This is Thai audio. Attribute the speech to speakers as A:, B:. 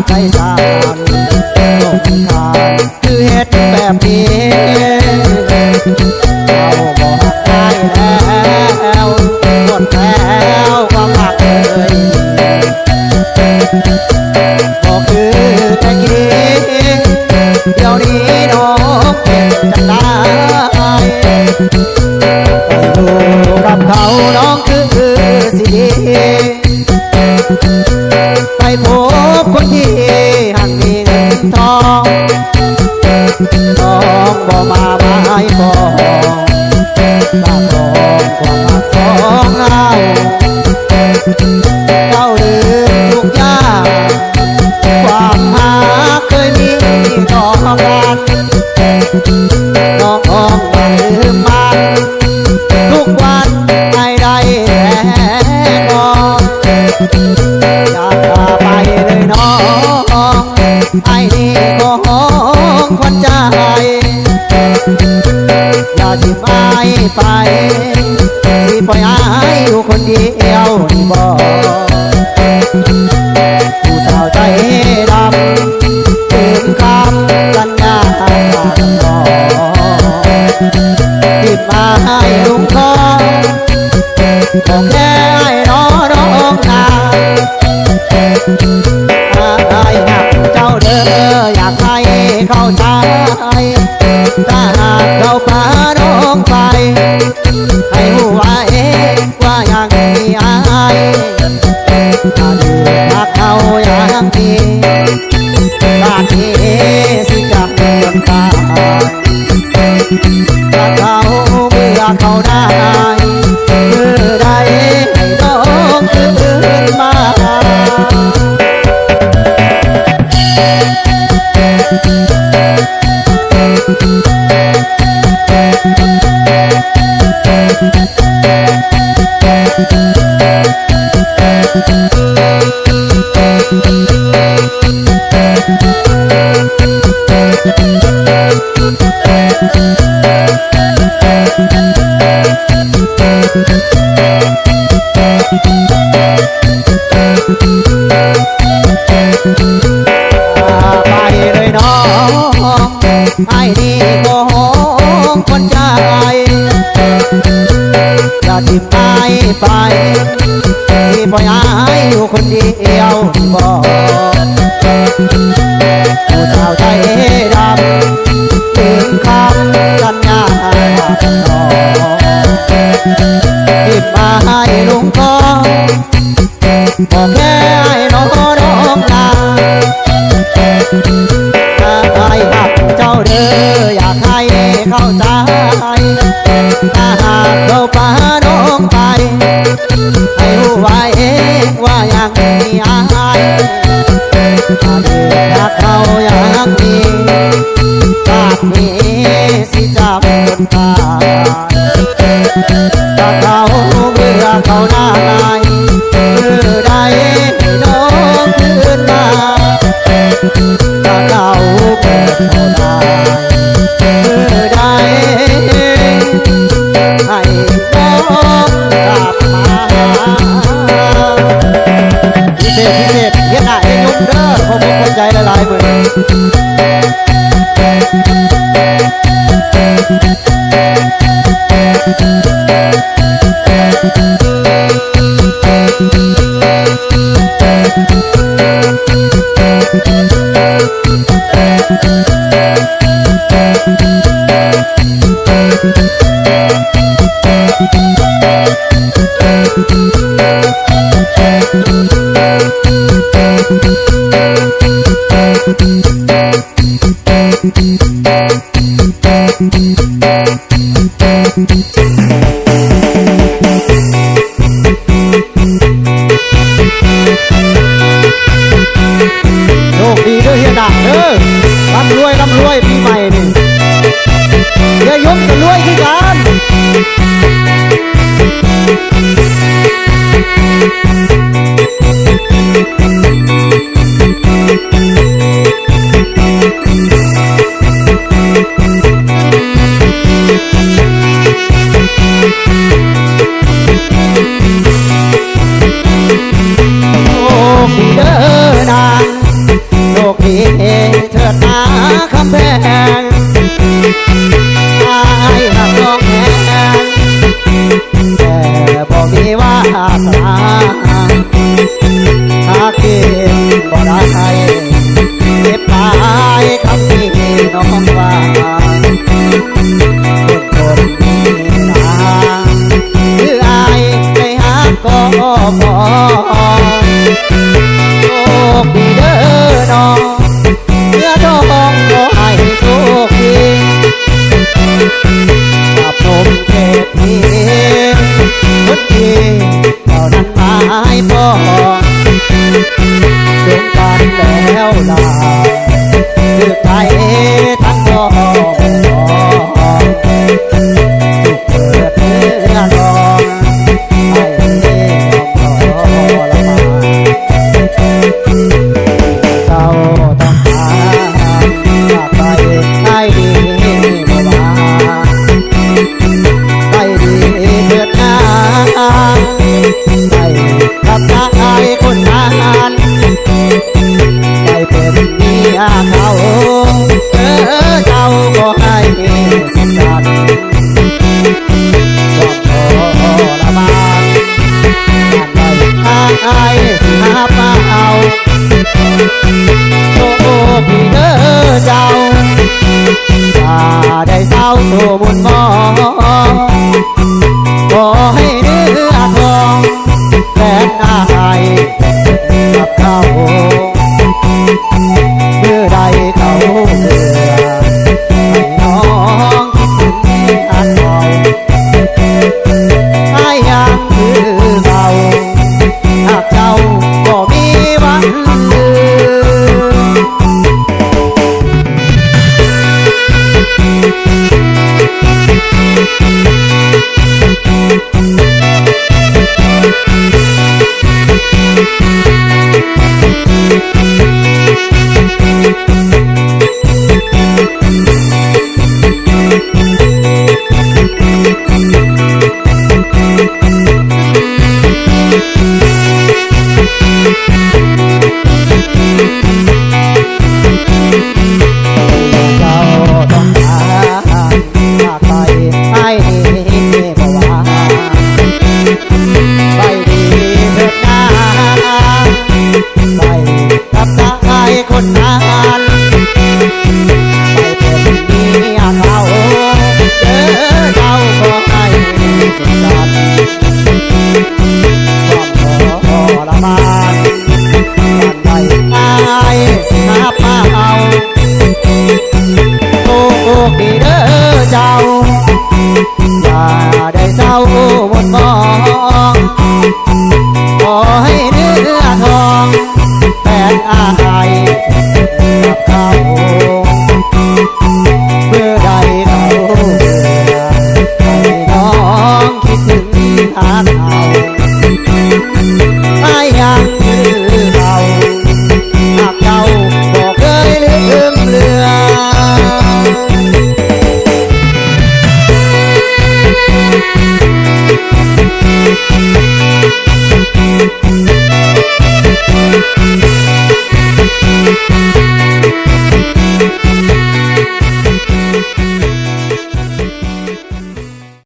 A: ใจสานลงทานคือเฮ็ดแบบนี้เราบอกได้แล้วหมดแล้วความหักเลยบอกคือแต่กี้เดี๋ยวนี้น้องเป็นจังได้ไปอยู่กับเขาน้องคือสิดีไปพบคนที่หักมีเงินทองน้องบ่มาไม่บอกตาทองความหักสองเราลืมทุกอย่างความหักเคยมีต่อกันน้องไม่ลืมมันทุกวันไม่ได้แน่นอนอยากลาไปเลยน้องไอ้นี่ของคนใจอย่าทิ้งไอ้ไปที่ปล่อยไอ้อยู่คนเดียวนี่บอกผู้สาวใจดำลืมคำสัญญาขาดน้องที่มาให้ลุงคอบอกแค่ไอ้น้องนาไอ้หักเจ้าเด้ออยากให้เข้าใจถ้าหากเขาพาน้องไปให้หัวเองว่ายังมีอายถ้าดูรักเขาอย่างนี้ชาตินี้สิจับจนตายถ้าเขาเมื่อเขาได้เมื่อใดให้น้องคืนมาไปเลยน้องไอ้นี่ของคนใจอย่าทิ้งไอ้ไปที่ปล่อยไอ้อยู่คนเดียวบอกผู้สาวใจดำลืมคำสัญญาขาดน้องที่มาให้ลุงก็บอกแค่ไอ้น้องนาไอ้หักเจ้าเด้ออยากให้เข้าใจถ้าหากเราพาน้องไปให้รู้ไว้เองว่ายังมีอายถ้าดูรักเขาอย่างนี้ชาตินี้สิจับจนตายถ้าเขาเมื่อเขาได้เมื่อใดให้น้องคืนมาถ้าเขาเกิดเขาได้เมื่อใดให้น้องกลับมาพิเศษเฮ็ดหน้าให้ยุ่งเด้อขอบคุณใจหลายๆมื้อ โชคดีเด้อน้องเมื่อทองขอให้โชคดีกับผมเศรษฐีคนดีเท่านั้นหมายพอเดินกันแล้วลาคือใครทั้งสองสุขเกิดเนื้อรองให้น้องรอละมาเจ้าต้องการไปให้ดีบ่ว่าไปดีเถิดนาไปกับนายคนนั้นไปเป็นเมียเขาเจ้าก็ให้สมดังก็ทรมานไปอายสิหาเปล่าโชคดีเด้อเจ้าถ้าได้เศร้าโตบุญมองขอให้เนื้อทองแฟนอายกับเขาเมื่อใดเขาเบื่อให้น้องคิดถึงอันเก่าให้ยังคือเก่าหากเจ้าก็มีวันลืเจ้าต้องการไปให้ดีบ่ว่าไปดีเถิดนาไปกับนายคนนั้นไปเป็นเมียเขาเด้อเจ้าก็ให้สุขสันต์ความทรมานการไปอายสิหาเปล่า